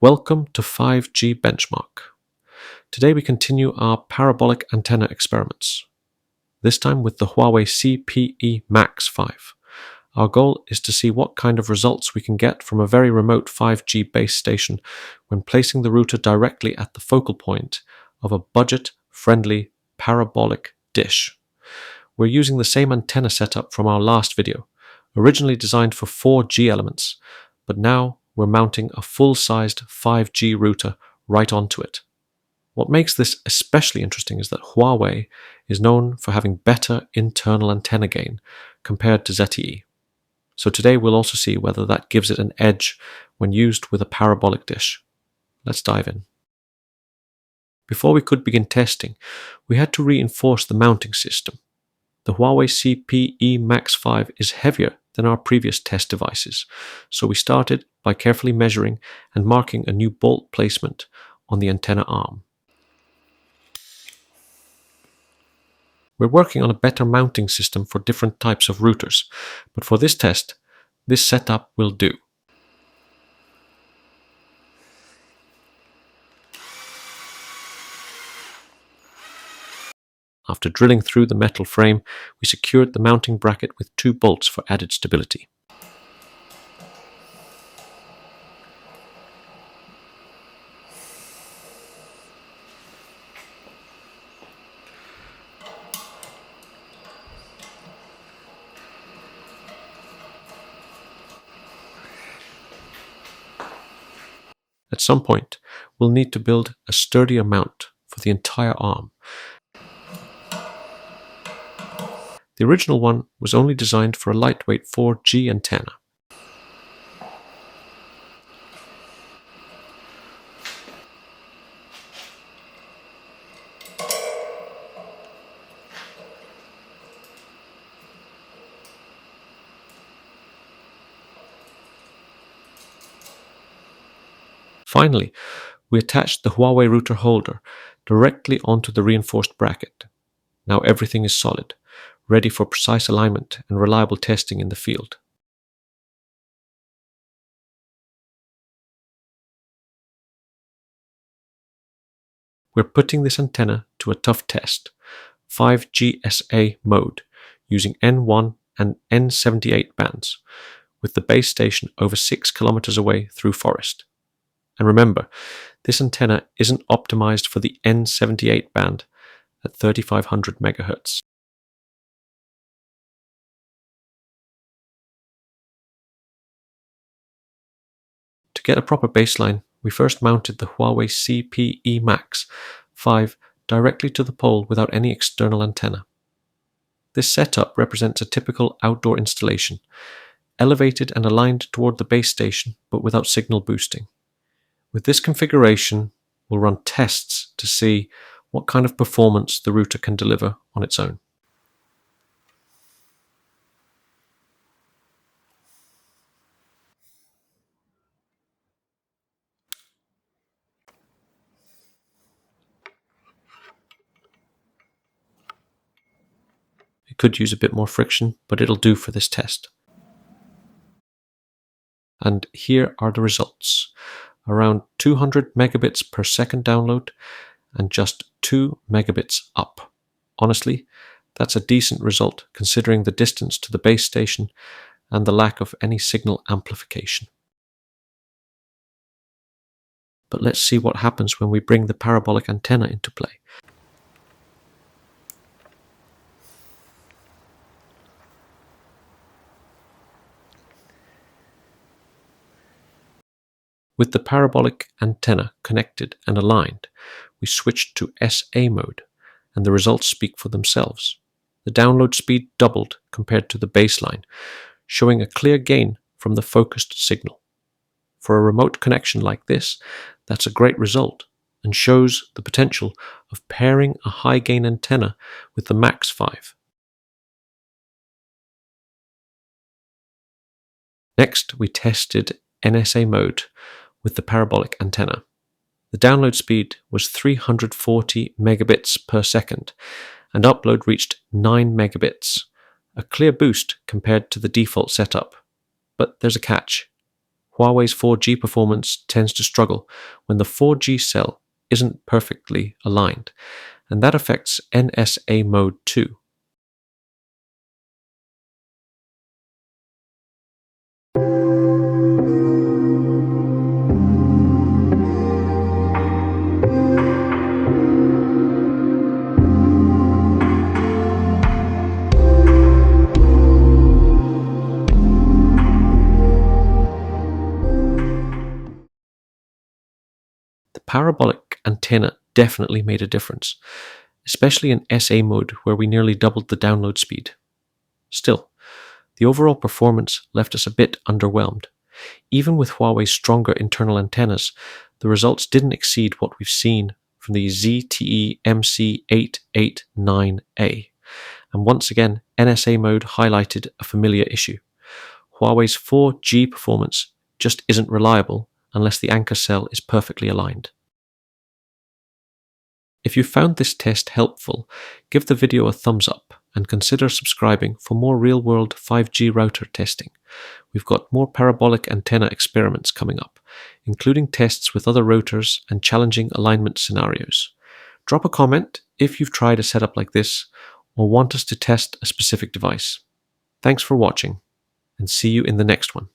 Welcome to 5G Benchmark. Today we continue our parabolic antenna experiments, this time with the Huawei CPE MAX 5. Our goal is to see what kind of results we can get from a very remote 5G base station when placing the router directly at the focal point of a budget-friendly parabolic dish. We're using the same antenna setup from our last video, originally designed for 4G elements, but now we're mounting a full-sized 5G router right onto it. What makes this especially interesting is that Huawei is known for having better internal antenna gain compared to ZTE. So today we'll also see whether that gives it an edge when used with a parabolic dish. Let's dive in. Before we could begin testing, we had to reinforce the mounting system. The Huawei CPE MAX 5 is heavier than our previous test devices, so we started by carefully measuring and marking a new bolt placement on the antenna arm. We're working on a better mounting system for different types of routers, but for this test, this setup will do. After drilling through the metal frame, we secured the mounting bracket with 2 bolts for added stability. At some point, we'll need to build a sturdier mount for the entire arm. The original one was only designed for a lightweight 4G antenna. Finally, we attached the Huawei router holder directly onto the reinforced bracket. Now everything is solid, ready for precise alignment and reliable testing in the field. We're putting this antenna to a tough test, 5G SA mode, using N1 and N78 bands, with the base station over 6 kilometers away through forest. And remember, this antenna isn't optimized for the N78 band at 3500 MHz. To get a proper baseline, we first mounted the Huawei CPE MAX 5 directly to the pole without any external antenna. This setup represents a typical outdoor installation, elevated and aligned toward the base station but without signal boosting. With this configuration, we'll run tests to see what kind of performance the router can deliver on its own. It could use a bit more friction, but it'll do for this test. And here are the results. Around 200 megabits per second download and just 2 megabits up. Honestly, that's a decent result considering the distance to the base station and the lack of any signal amplification. But let's see what happens when we bring the parabolic antenna into play. With the parabolic antenna connected and aligned, we switched to SA mode, and the results speak for themselves. The download speed doubled compared to the baseline, showing a clear gain from the focused signal. For a remote connection like this, that's a great result and shows the potential of pairing a high-gain antenna with the MAX 5. Next, we tested NSA mode with the parabolic antenna. The download speed was 340 megabits per second, and upload reached 9 megabits, a clear boost compared to the default setup. But there's a catch. Huawei's 4G performance tends to struggle when the 4G cell isn't perfectly aligned, and that affects NSA mode too. The parabolic antenna definitely made a difference, especially in SA mode where we nearly doubled the download speed. Still, the overall performance left us a bit underwhelmed. Even with Huawei's stronger internal antennas, the results didn't exceed what we've seen from the ZTE MC889A. And once again, NSA mode highlighted a familiar issue. Huawei's 4G performance just isn't reliable unless the anchor cell is perfectly aligned. If you found this test helpful, give the video a thumbs up and consider subscribing for more real-world 5G router testing. We've got more parabolic antenna experiments coming up, including tests with other routers and challenging alignment scenarios. Drop a comment if you've tried a setup like this or want us to test a specific device. Thanks for watching, and see you in the next one.